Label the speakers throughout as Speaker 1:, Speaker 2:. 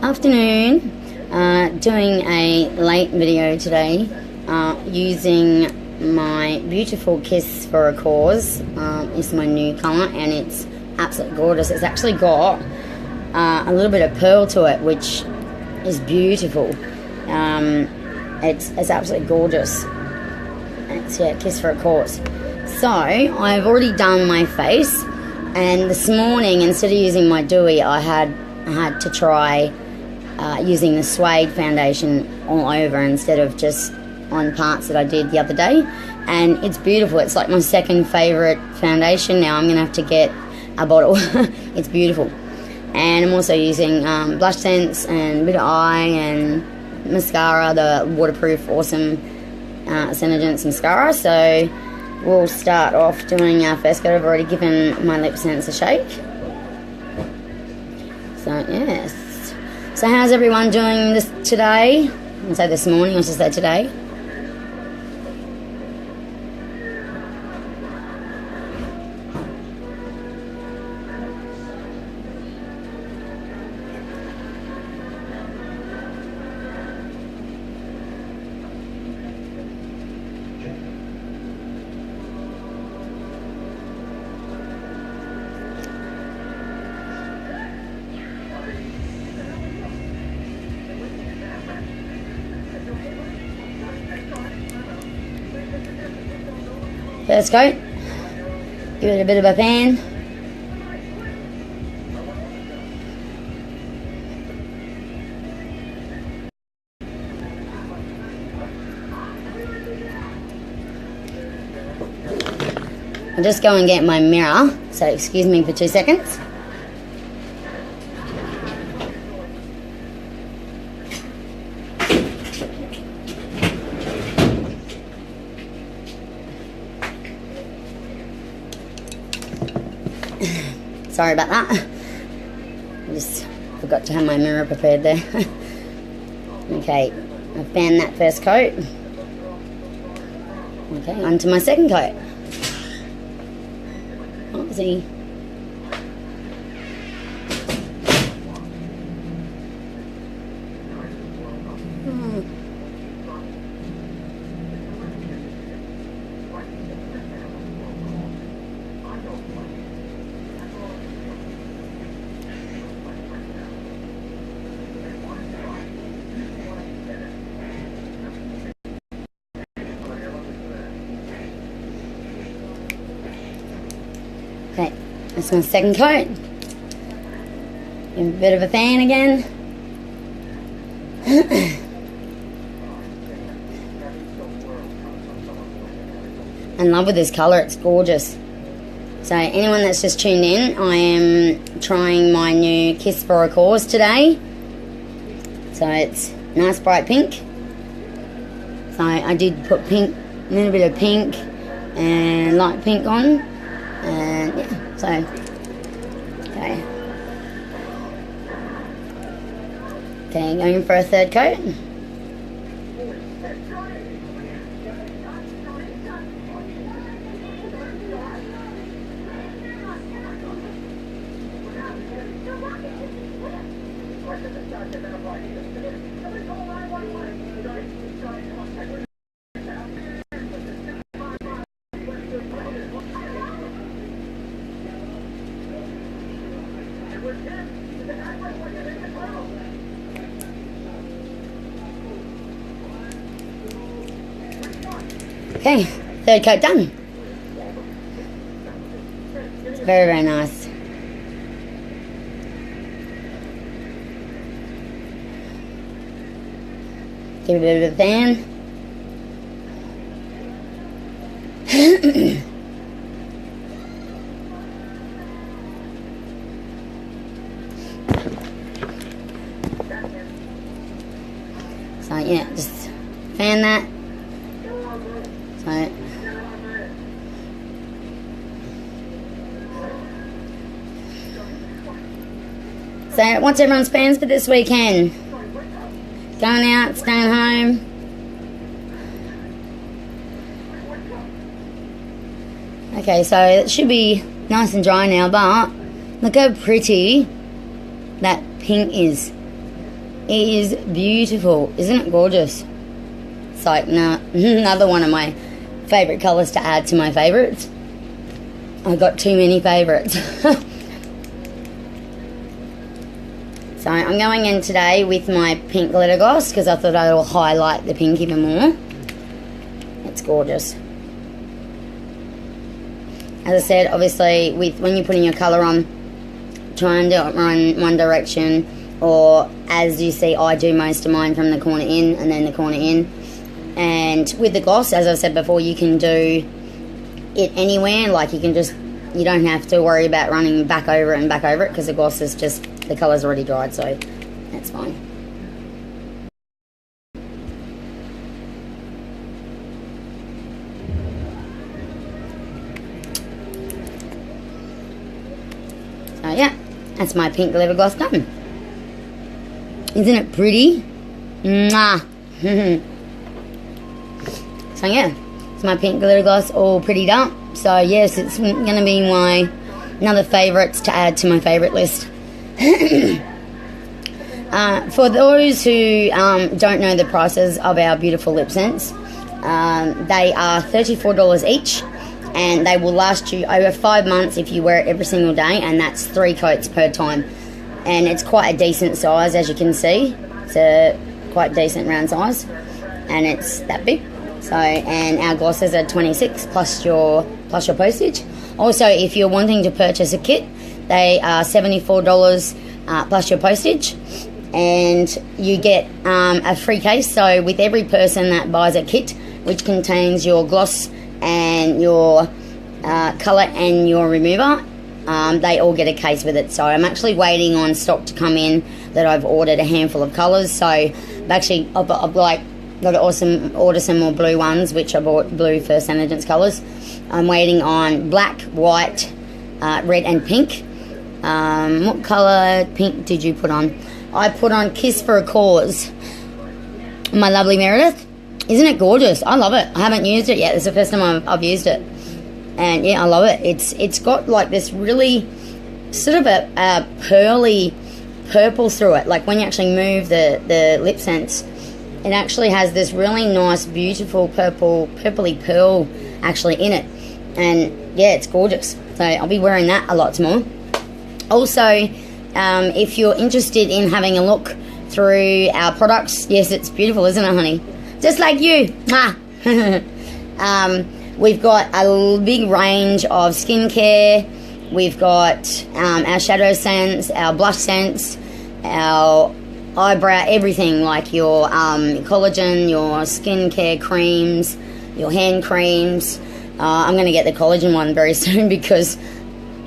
Speaker 1: Afternoon. Doing a late video today using my beautiful Kiss for a Cause. It's my new colour and it's absolutely gorgeous. It's actually got a little bit of pearl to it, which is beautiful. It's absolutely gorgeous. It's, yeah, Kiss for a Cause. So I've already done my face, and this morning, instead of using my dewy, I had to try using the suede foundation all over instead of just on parts that I did the other day, and it's beautiful. It's like my second favourite foundation now. I'm gonna have to get a bottle. It's beautiful. And I'm also using LipSense and a bit of eye and mascara, the waterproof awesome Senegence mascara. So we'll start off doing our first coat. I've already given my LipSense a shake. So yes. So how's everyone doing this today? I'll say this morning, I should say today. First coat, give it a bit of a pan. I'll just go and get my mirror, so excuse me for 2 seconds. Sorry about that. I just forgot to have my mirror prepared there. Okay, I've found that first coat. Okay, on to my second coat. Oopsie. Okay, that's my second coat. Give a bit of a fan again. In love with this colour, it's gorgeous. So anyone that's just tuned in, I am trying my new Kiss for a Cause today. So it's nice bright pink. So I did put pink, a little bit of pink and light pink on. And yeah, so okay. Okay, going for a third coat. Okay, third coat done. It's very, very nice. Give it a bit of a fan. So yeah, just fan that. So what's everyone's plans for this weekend? Going out, staying home? Okay, so it should be nice and dry now, but look how pretty that pink is. It is beautiful. Isn't it gorgeous? It's like another one of my favourite colours to add to my favourites. I've got too many favourites. So I'm going in today with my pink glitter gloss because I thought it'll highlight the pink even more. It's gorgeous. As I said, obviously, when you're putting your colour on, try and do it in one direction, or as you see, I do most of mine from the corner in and then the corner in. And with the gloss, as I said before, you can do it anywhere. Like you don't have to worry about running back over it because the gloss is just, the colour's already dried, so that's fine. So yeah, that's my pink glitter gloss done. Isn't it pretty? Mwah! So yeah, it's my pink glitter gloss all prettied up. So yes, it's going to be another favourites to add to my favourite list. For those who don't know the prices of our beautiful LipSense, they are $34 each, and they will last you over 5 months if you wear it every single day, and that's 3 coats per time. And it's quite a decent size, as you can see. It's a quite decent round size, and it's that big. So, and our glosses are $26 plus your postage. Also, if you're wanting to purchase a kit, they are $74 plus your postage, and you get a free case. So with every person that buys a kit which contains your gloss and your colour and your remover, they all get a case with it. So I'm actually waiting on stock to come in that I've ordered a handful of colours. So I've got to order some more blue ones, which I bought blue for St. Agent's colours. I'm waiting on black, white, red and pink. What colour pink did you put on? I put on Kiss for a Cause. My lovely Meredith. Isn't it gorgeous? I love it. I haven't used it yet. It's the first time I've used it. And yeah, I love it. It's got like this really sort of a pearly purple through it. Like when you actually move the LipSense, it actually has this really nice, beautiful purpley pearl actually in it. And yeah, it's gorgeous. So I'll be wearing that a lot more. Also, if you're interested in having a look through our products, yes, it's beautiful, isn't it, honey? Just like you. We've got a big range of skincare. We've got our shadow scents, our blush scents, our eyebrow, everything, like your collagen, your skincare creams, your hand creams. I'm going to get the collagen one very soon because,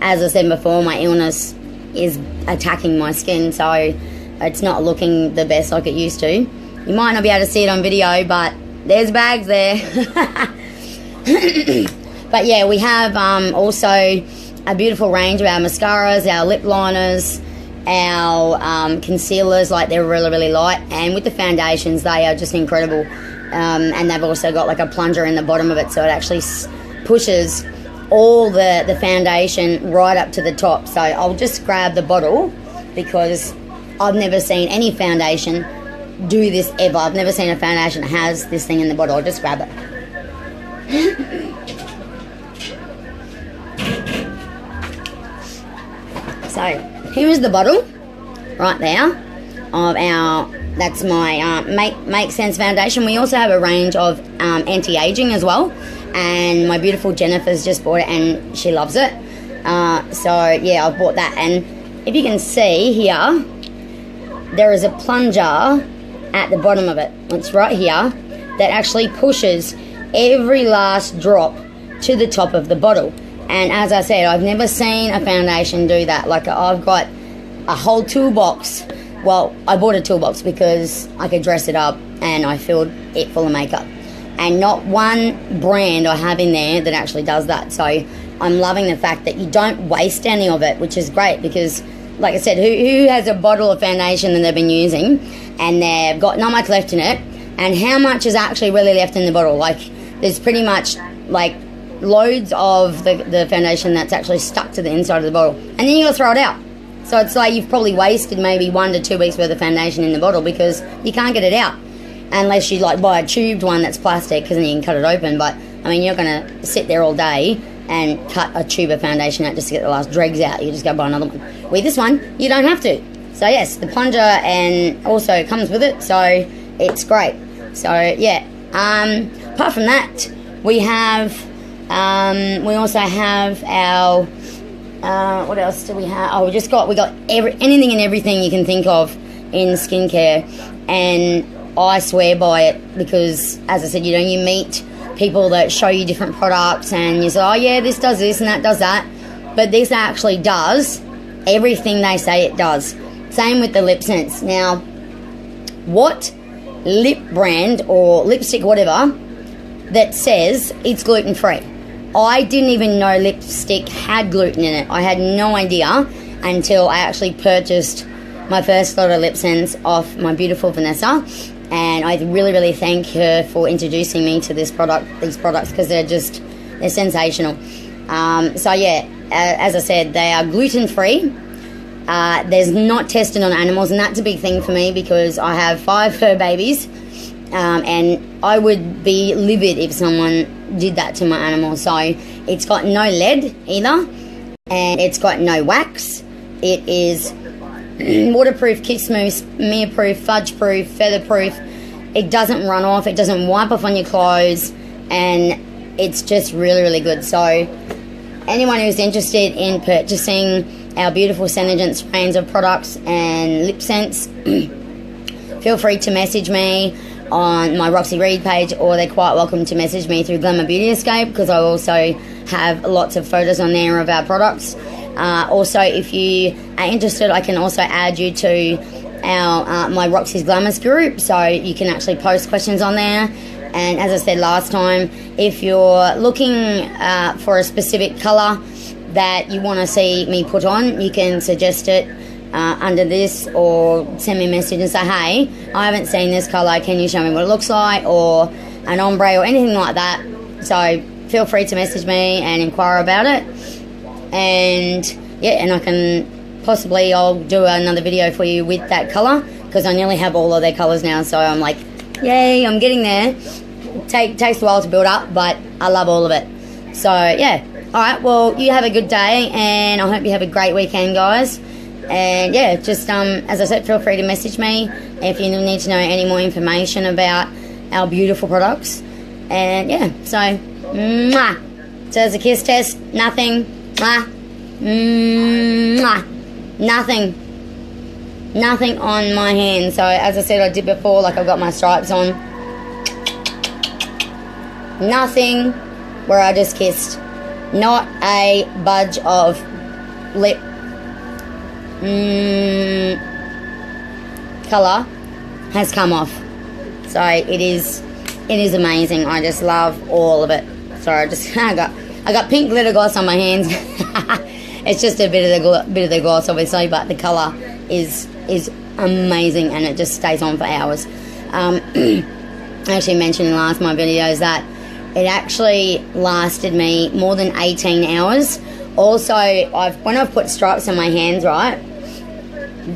Speaker 1: as I said before, my illness is attacking my skin, so it's not looking the best like it used to. You might not be able to see it on video, but there's bags there. But yeah, we have also a beautiful range of our mascaras, our lip liners, our concealers. Like, they're really, really light, and with the foundations, they are just incredible. And they've also got like a plunger in the bottom of it, so it actually pushes all the foundation right up to the top. So I'll just grab the bottle because I've never seen any foundation do this ever. I've never seen a foundation that has this thing in the bottle. I'll just grab it. So here is the bottle right there of that's my Make Sense foundation. We also have a range of anti-aging as well, and my beautiful Jennifer's just bought it and she loves it. So yeah, I've bought that, and if you can see here, there is a plunger at the bottom of it. It's right here that actually pushes every last drop to the top of the bottle. And as I said, I've never seen a foundation do that. Like, I've got a whole toolbox. Well, I bought a toolbox because I could dress it up, and I filled it full of makeup. And not one brand I have in there that actually does that. So I'm loving the fact that you don't waste any of it, which is great because, like I said, who has a bottle of foundation that they've been using and they've got not much left in it, and how much is actually really left in the bottle? Like, there's pretty much like loads of the foundation that's actually stuck to the inside of the bottle, and then you gotta throw it out. So it's like you've probably wasted maybe 1 to 2 weeks worth of foundation in the bottle because you can't get it out unless you like buy a tubed one that's plastic, because then you can cut it open. But I mean, you're going to sit there all day and cut a tube of foundation out just to get the last dregs out. You just go buy another one. With this one, you don't have to. So yes, the plunger and also comes with it, so it's great. So yeah, apart from that, we also have our what else do we have? Oh, we got anything and everything you can think of in skincare, and I swear by it because, as I said, you meet people that show you different products and you say, oh yeah, this does this and that does that, but this actually does everything they say it does. Same with the LipSense. Now, what lip brand or lipstick, whatever, that says it's gluten-free? I didn't even know lipstick had gluten in it. I had no idea until I actually purchased my first lot of LipSense off my beautiful Vanessa, and I really, really thank her for introducing me to these products, because they're sensational. So yeah, as I said, they are gluten-free. There's not tested on animals, and that's a big thing for me because I have 5 fur babies, and I would be livid if someone did that to my animal. So it's got no lead either, and it's got no wax. It is waterproof, kick smooth, smear proof, fudge proof, feather proof. It doesn't run off, it doesn't wipe off on your clothes, and it's just really, really good. So anyone who's interested in purchasing our beautiful Senegence range of products and LipSense, feel free to message me on my Roxy Reed page, or they're quite welcome to message me through Glamour Beauty Escape, because I also have lots of photos on there of our products. Also, if you are interested, I can also add you to our my Roxy's Glamours group, so you can actually post questions on there. And as I said last time, if you're looking for a specific colour that you want to see me put on, you can suggest it under this, or send me a message and say, hey, I haven't seen this colour, can you show me what it looks like, or an ombre or anything like that. So feel free to message me and inquire about it. And yeah, and I can possibly, I'll do another video for you with that colour, because I nearly have all of their colours now, so I'm like, yay, I'm getting there. Takes a while to build up, but I love all of it. So yeah, alright, well, you have a good day, and I hope you have a great weekend, guys. And yeah, just as I said, feel free to message me if you need to know any more information about our beautiful products. And yeah, so mwah. So as a kiss test, nothing, mwah, mwah, nothing on my hand. So as I said, I did before, like I've got my stripes on, nothing where I just kissed, not a budge of lip colour has come off. So it is amazing. I just love all of it. Sorry, I got pink glitter gloss on my hands. It's just a bit of the gloss, obviously, but the colour is amazing, and it just stays on for hours. I actually mentioned in last my videos that it actually lasted me more than 18 hours. Also, when I've put stripes on my hands, right,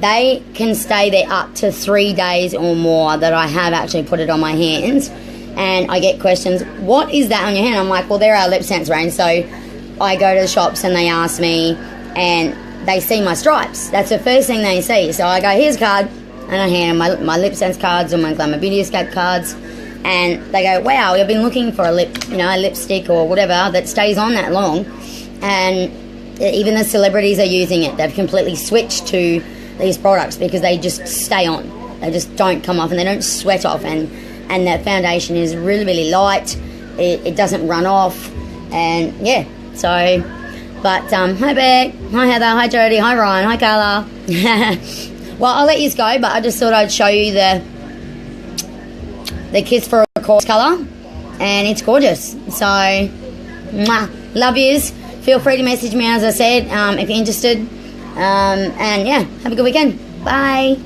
Speaker 1: they can stay there up to 3 days or more that I have actually put it on my hands. And I get questions, what is that on your hand? I'm like, well, they're our LipSense range. So I go to the shops and they ask me, and they see my stripes. That's the first thing they see. So I go, here's a card, and I hand them my LipSense cards or my Glamour Beauty Escape cards. And they go, wow, I've been looking for a lipstick or whatever that stays on that long. And even the celebrities are using it. They've completely switched to these products because they just stay on. They just don't come off, and they don't sweat off. And that foundation is really, really light. It doesn't run off. And yeah, so, but hi Beck, hi Heather, hi Jody, hi Ryan, hi Carla. Well, I'll let you go, but I just thought I'd show you the Kiss for a Cause colour, and it's gorgeous. So, mwah, love yous. Feel free to message me, as I said, if you're interested. And yeah, have a good weekend. Bye.